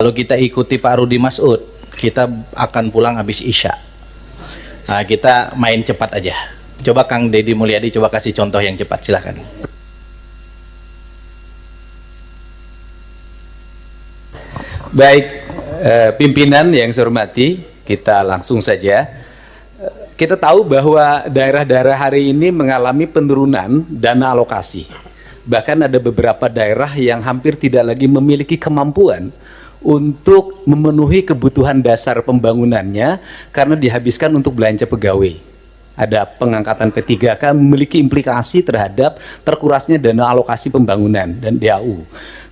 Kalau kita ikuti Pak Rudi Masud, kita akan pulang habis Isya. Nah, kita main cepat aja. Coba Kang Deddy Mulyadi, coba kasih contoh yang cepat, silahkan. Baik, pimpinan yang saya hormati, kita langsung saja. Kita tahu bahwa daerah-daerah hari ini mengalami penurunan dana alokasi. Bahkan ada beberapa daerah yang hampir tidak lagi memiliki kemampuan untuk memenuhi kebutuhan dasar pembangunannya karena dihabiskan untuk belanja pegawai. Ada pengangkatan P3K memiliki implikasi terhadap terkurasnya dana alokasi pembangunan dan DAU.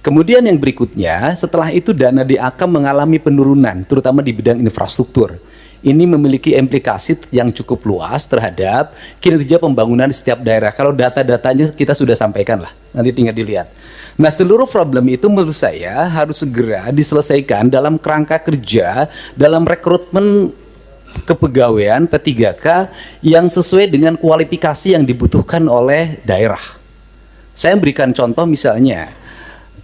Kemudian yang berikutnya, setelah itu dana DAK mengalami penurunan, terutama di bidang infrastruktur. Ini memiliki implikasi yang cukup luas terhadap kinerja pembangunan di setiap daerah. Kalau data-datanya kita sudah sampaikan lah, nanti tinggal dilihat. Nah, seluruh problem itu menurut saya harus segera diselesaikan dalam kerangka kerja, dalam rekrutmen kepegawaian P3K yang sesuai dengan kualifikasi yang dibutuhkan oleh daerah. Saya berikan contoh misalnya,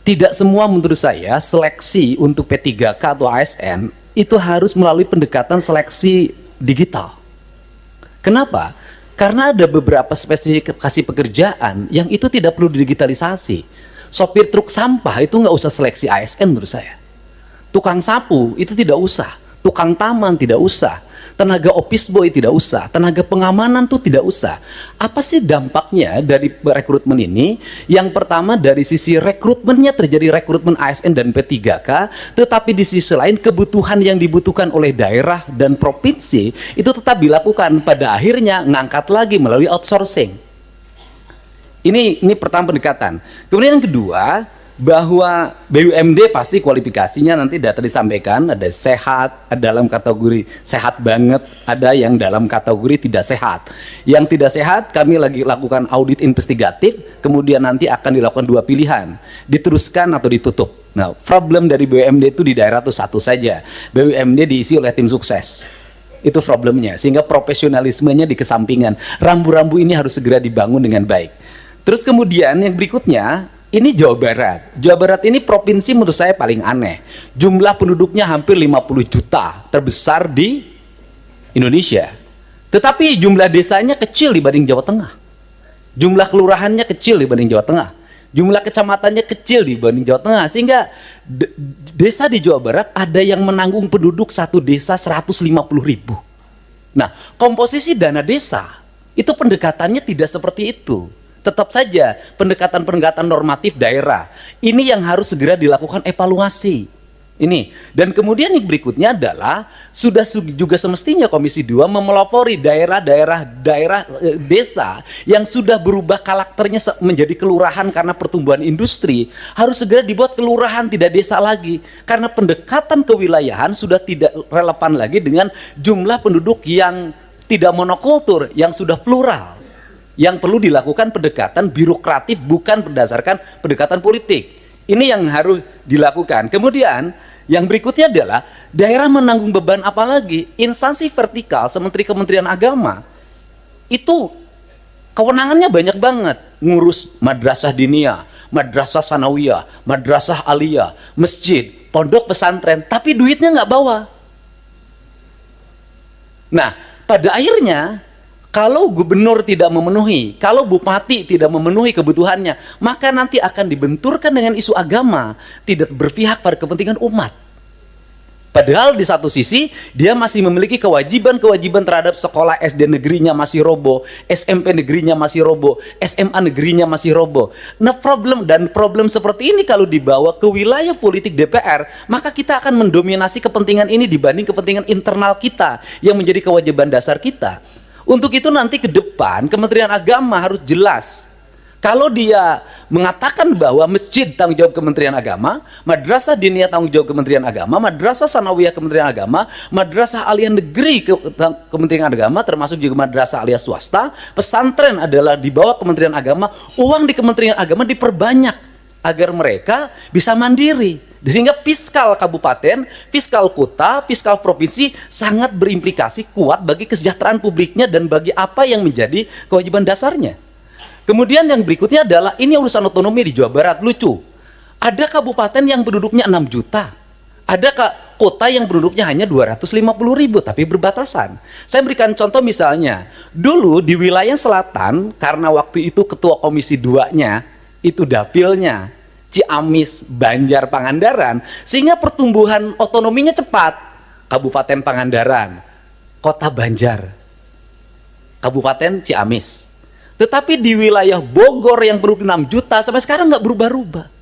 tidak semua menurut saya seleksi untuk P3K atau ASN itu harus melalui pendekatan seleksi digital. Kenapa? Karena ada beberapa spesifikasi pekerjaan yang itu tidak perlu digitalisasi. Sopir truk sampah itu nggak usah seleksi ASN menurut saya. Tukang sapu itu tidak usah. Tukang taman tidak usah. Tenaga office boy tidak usah, tenaga pengamanan tuh tidak usah. Apa sih dampaknya dari rekrutmen ini? Yang pertama dari sisi rekrutmennya terjadi rekrutmen ASN dan P3K, tetapi di sisi lain kebutuhan yang dibutuhkan oleh daerah dan provinsi itu tetap dilakukan. Pada akhirnya ngangkat lagi melalui outsourcing. Ini pertama pendekatan. Kemudian yang kedua, bahwa BUMD pasti kualifikasinya nanti data disampaikan, ada sehat, ada dalam kategori sehat banget, ada yang dalam kategori tidak sehat. Yang tidak sehat kami lagi lakukan audit investigatif, kemudian nanti akan dilakukan dua pilihan, diteruskan atau ditutup. Nah, problem dari BUMD itu di daerah itu satu saja, BUMD diisi oleh tim sukses. Itu problemnya, sehingga profesionalismenya dikesampingan. Rambu-rambu ini harus segera dibangun dengan baik. Terus kemudian yang berikutnya, ini Jawa Barat. Jawa Barat ini provinsi menurut saya paling aneh. Jumlah penduduknya hampir 50 juta, terbesar di Indonesia. Tetapi jumlah desanya kecil dibanding Jawa Tengah. Jumlah kelurahannya kecil dibanding Jawa Tengah. Jumlah kecamatannya kecil dibanding Jawa Tengah. Sehingga desa di Jawa Barat ada yang menanggung penduduk satu desa 150.000. Nah, komposisi dana desa itu pendekatannya tidak seperti itu. Tetap saja pendekatan-pendekatan normatif daerah ini yang harus segera dilakukan evaluasi ini. Dan kemudian yang berikutnya adalah sudah juga semestinya Komisi 2 memelopori daerah desa yang sudah berubah karakternya menjadi kelurahan karena pertumbuhan industri, harus segera dibuat kelurahan tidak desa lagi, karena pendekatan kewilayahan sudah tidak relevan lagi dengan jumlah penduduk yang tidak monokultur, yang sudah plural. Yang perlu dilakukan pendekatan birokratif bukan berdasarkan pendekatan politik. Ini yang harus dilakukan. Kemudian yang berikutnya adalah daerah menanggung beban apa lagi? Instansi vertikal seperti Kementerian Agama itu kewenangannya banyak banget, ngurus madrasah diniyah, madrasah sanawiyah, madrasah aliyah, masjid, pondok pesantren, tapi duitnya nggak bawa. Nah, pada akhirnya kalau gubernur tidak memenuhi, kalau bupati tidak memenuhi kebutuhannya, maka nanti akan dibenturkan dengan isu agama, tidak berpihak pada kepentingan umat. Padahal di satu sisi, dia masih memiliki kewajiban-kewajiban terhadap sekolah SD negerinya masih roboh, SMP negerinya masih roboh, SMA negerinya masih roboh. Nah, problem seperti ini kalau dibawa ke wilayah politik DPR, maka kita akan mendominasi kepentingan ini dibanding kepentingan internal kita, yang menjadi kewajiban dasar kita. Untuk itu nanti ke depan Kementerian Agama harus jelas. Kalau dia mengatakan bahwa masjid tanggung jawab Kementerian Agama, madrasah diniyah tanggung jawab Kementerian Agama, madrasah sanawiyah Kementerian Agama, madrasah aliyah negeri Kementerian Agama, termasuk juga madrasah aliyah swasta, pesantren adalah di bawah Kementerian Agama, uang di Kementerian Agama diperbanyak agar mereka bisa mandiri. Sehingga fiskal kabupaten, fiskal kota, fiskal provinsi sangat berimplikasi kuat bagi kesejahteraan publiknya dan bagi apa yang menjadi kewajiban dasarnya. Kemudian yang berikutnya adalah ini urusan otonomi di Jawa Barat. Lucu, ada kabupaten yang penduduknya 6 juta, Ada kota yang penduduknya hanya 250.000 tapi berbatasan. Saya berikan contoh misalnya, dulu di wilayah selatan karena waktu itu ketua komisi 2-nya itu dapilnya Ciamis, Banjar, Pangandaran, sehingga pertumbuhan otonominya cepat. Kabupaten Pangandaran, Kota Banjar, Kabupaten Ciamis. Tetapi di wilayah Bogor yang penduduk 6 juta sampai sekarang nggak berubah-ubah.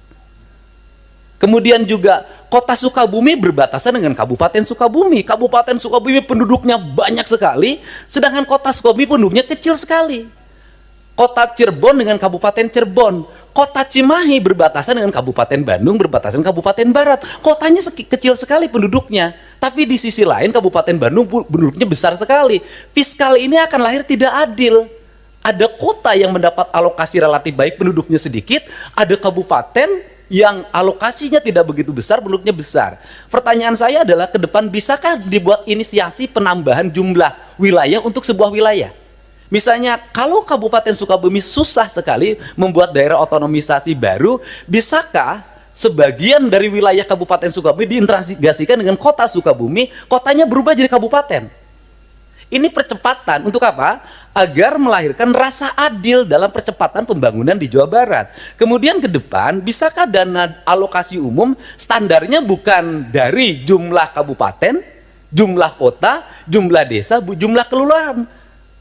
Kemudian juga Kota Sukabumi berbatasan dengan Kabupaten Sukabumi. Kabupaten Sukabumi penduduknya banyak sekali, sedangkan Kota Sukabumi penduduknya kecil sekali. Kota Cirebon dengan Kabupaten Cirebon. Kota Cimahi berbatasan dengan Kabupaten Bandung, berbatasan Kabupaten Barat. Kotanya kecil sekali penduduknya. Tapi di sisi lain Kabupaten Bandung penduduknya besar sekali. Fiskal ini akan lahir tidak adil. Ada kota yang mendapat alokasi relatif baik, penduduknya sedikit. Ada kabupaten yang alokasinya tidak begitu besar, penduduknya besar. Pertanyaan saya adalah ke depan bisakah dibuat inisiasi penambahan jumlah wilayah untuk sebuah wilayah? Misalnya kalau Kabupaten Sukabumi susah sekali membuat daerah otonomisasi baru, bisakah sebagian dari wilayah Kabupaten Sukabumi diintegrasikan dengan kota Sukabumi, kotanya berubah jadi kabupaten? Ini percepatan untuk apa? Agar melahirkan rasa adil dalam percepatan pembangunan di Jawa Barat. Kemudian ke depan, bisakah dana alokasi umum standarnya bukan dari jumlah kabupaten, jumlah kota, jumlah desa, jumlah kelurahan?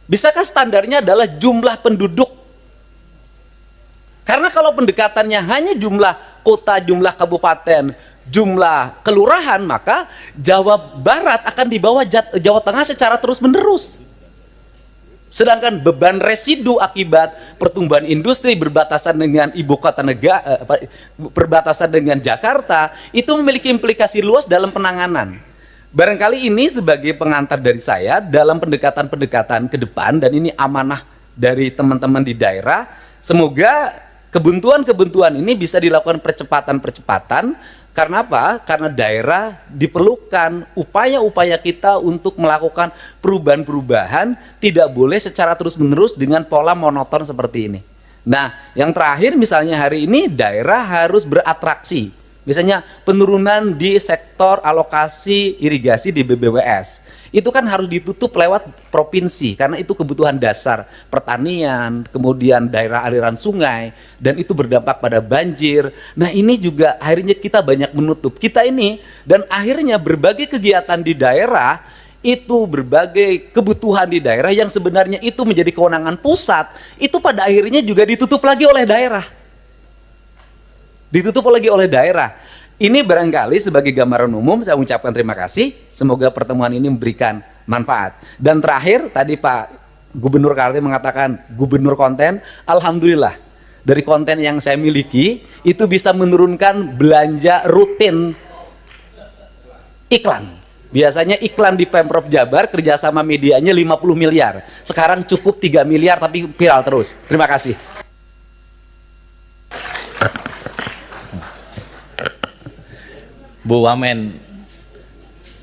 Bisakah standarnya adalah jumlah penduduk? Karena kalau pendekatannya hanya jumlah kota, jumlah kabupaten, jumlah kelurahan, maka Jawa Barat akan di bawah Jawa Tengah secara terus-menerus. Sedangkan beban residu akibat pertumbuhan industri berbatasan dengan ibu kota negara, berbatasan dengan Jakarta, itu memiliki implikasi luas dalam penanganan. Barangkali ini sebagai pengantar dari saya dalam pendekatan-pendekatan ke depan, dan ini amanah dari teman-teman di daerah. Semoga kebuntuan-kebuntuan ini bisa dilakukan percepatan-percepatan. Karena apa? Karena daerah diperlukan upaya-upaya kita untuk melakukan perubahan-perubahan, tidak boleh secara terus-menerus dengan pola monoton seperti ini. Nah, yang terakhir misalnya hari ini daerah harus beratraksi. Misalnya penurunan di sektor alokasi irigasi di BBWS. Itu kan harus ditutup lewat provinsi karena itu kebutuhan dasar pertanian, kemudian daerah aliran sungai, dan itu berdampak pada banjir. Nah, ini juga akhirnya kita banyak menutup kita ini, dan akhirnya berbagai kegiatan di daerah itu, berbagai kebutuhan di daerah yang sebenarnya itu menjadi kewenangan pusat, itu pada akhirnya juga ditutup lagi oleh daerah. Ditutup lagi oleh daerah. Ini barangkali sebagai gambaran umum, saya ucapkan terima kasih. Semoga pertemuan ini memberikan manfaat. Dan terakhir, tadi Pak Gubernur Kaltim mengatakan gubernur konten. Alhamdulillah, dari konten yang saya miliki, itu bisa menurunkan belanja rutin iklan. Biasanya iklan di Pemprov Jabar kerjasama medianya 50 miliar. Sekarang cukup 3 miliar tapi viral terus. Terima kasih. Bu Wamen,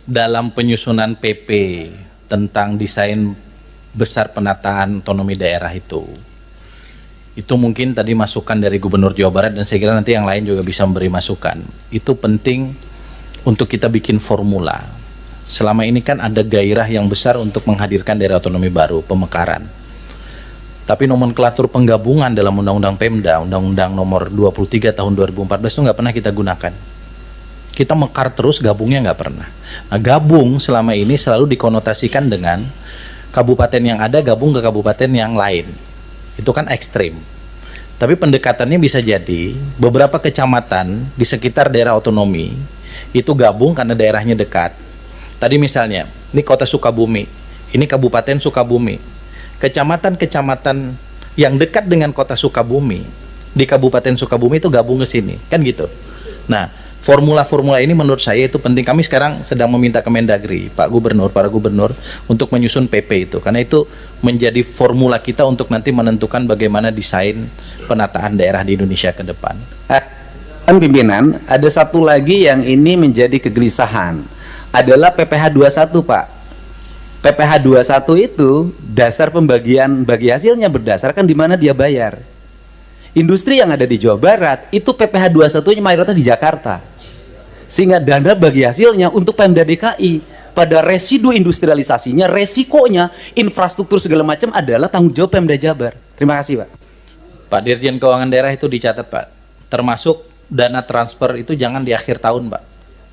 dalam penyusunan PP tentang desain besar penataan otonomi daerah itu mungkin tadi masukan dari Gubernur Jawa Barat, dan saya kira nanti yang lain juga bisa memberi masukan. Itu penting untuk kita bikin formula. Selama ini kan ada gairah yang besar untuk menghadirkan daerah otonomi baru, pemekaran. Tapi nomenklatur penggabungan dalam Undang-Undang Pemda, Undang-Undang nomor 23 tahun 2014 itu nggak pernah kita gunakan. Kita mekar terus, gabungnya nggak pernah. Nah, gabung selama ini selalu dikonotasikan dengan kabupaten yang ada gabung ke kabupaten yang lain. Itu kan ekstrim. Tapi pendekatannya bisa jadi beberapa kecamatan di sekitar daerah otonomi itu gabung karena daerahnya dekat. Tadi misalnya, ini kota Sukabumi, ini kabupaten Sukabumi. Kecamatan-kecamatan yang dekat dengan kota Sukabumi, di kabupaten Sukabumi itu gabung ke sini, kan gitu. Nah, formula-formula ini menurut saya itu penting. Kami sekarang sedang meminta Kemendagri, Pak Gubernur, para gubernur untuk menyusun PP itu, karena itu menjadi formula kita untuk nanti menentukan bagaimana desain penataan daerah di Indonesia ke depan. Pimpinan, ada satu lagi yang ini menjadi kegelisahan, adalah PPh 21, Pak. PPh 21 itu dasar pembagian bagi hasilnya berdasarkan di mana dia bayar. Industri yang ada di Jawa Barat itu PPh 21-nya mayoritas di Jakarta. sehingga dana bagi hasilnya untuk Pemda DKI. Pada residu industrialisasinya, resikonya, infrastruktur segala macam adalah tanggung jawab Pemda Jabar. Terima kasih, Pak. Pak Dirjen Keuangan Daerah itu dicatat, Pak. Termasuk dana transfer itu jangan di akhir tahun, Pak.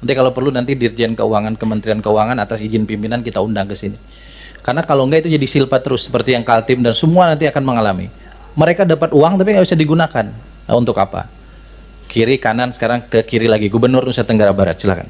Nanti kalau perlu nanti Dirjen Keuangan Kementerian Keuangan atas izin pimpinan kita undang ke sini. Karena kalau enggak itu jadi silpa terus seperti yang Kaltim dan semua nanti akan mengalami. Mereka dapat uang tapi nggak bisa digunakan. Nah, untuk apa? Kiri kanan sekarang ke kiri lagi. Gubernur Nusa Tenggara Barat, silakan.